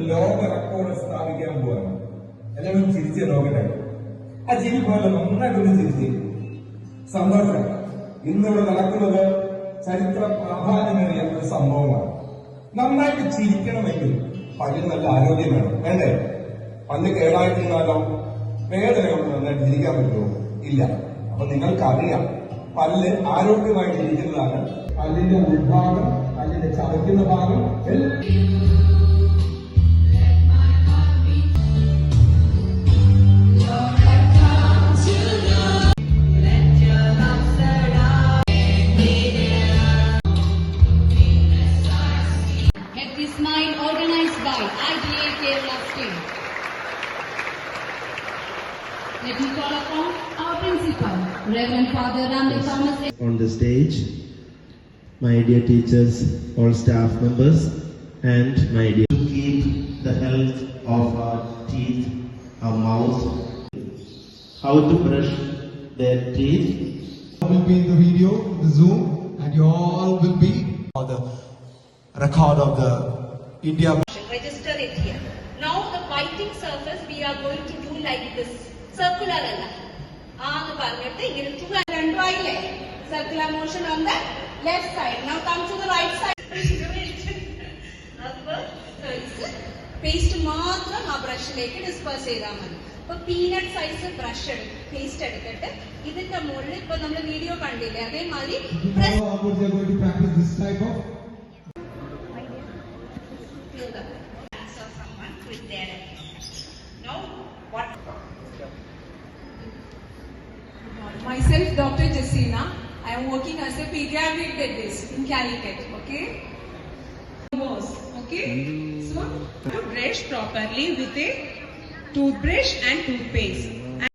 ലോക റെക്കോർഡ് സ്ഥാപിക്കാൻ പോവാണ്. എല്ലാവരും ചിരിച്ച് നോക്കട്ടെ. ആ ചിരി പോലെ നന്നായിട്ടൊന്ന് ചിരിച്ച്. സന്തോഷം. ഇന്നിവിടെ നടക്കുന്നത് ചരിത്ര പ്രാധാന്യമേറിയ ഒരു സംഭവമാണ്. നന്നായിട്ട് ചിരിക്കണമെങ്കിൽ പല്ലിന് നല്ല ആരോഗ്യം വേണം, വേണ്ടേ? പല്ല് കേടായിട്ടിരുന്നാലോ വേദന കൊണ്ട് നന്നായിട്ട് ചിരിക്കാൻ പറ്റുമോ? ഇല്ല. അപ്പൊ നിങ്ങൾക്കറിയാം, പല്ല് ആരോഗ്യമായിട്ടിരിക്കുന്നതാണ് പല്ലിന്റെ ഉൾഭാഗം, പല്ലിന്റെ ചവയ്ക്കുന്ന ഭാഗം. Smile organized by IGA Kerala State. Let me call upon our principal, Reverend Father Ramli Thomas. On the stage, my dear teachers, all staff members, and my dear, to keep the health of our teeth, our mouth, how to brush their teeth. Will be in the video, the Zoom, and you all will be on the record of the India. Register it here. Now the biting surface we are going to do like this. Circular alla. Aanu parnittu ingane rendu aile. Circular motion on the left side. Now come to the right side. Appo paste മാത്രം ആ ബ്രഷിലേക്ക് disperse ചെയ്താൽ മതി. ഇപ്പൊ peanut size brush paste എടുത്തിട്ട് ഇതിന്റെ മുകളിൽ ഇപ്പൊ നമ്മൾ വീഡിയോ കണ്ടില്ലേ അതേമാതിരി Myself, Dr. Jessina. I am working as a pediatric dentist in Calicut. Okay. Okay. So, to brush properly with a toothbrush and toothpaste.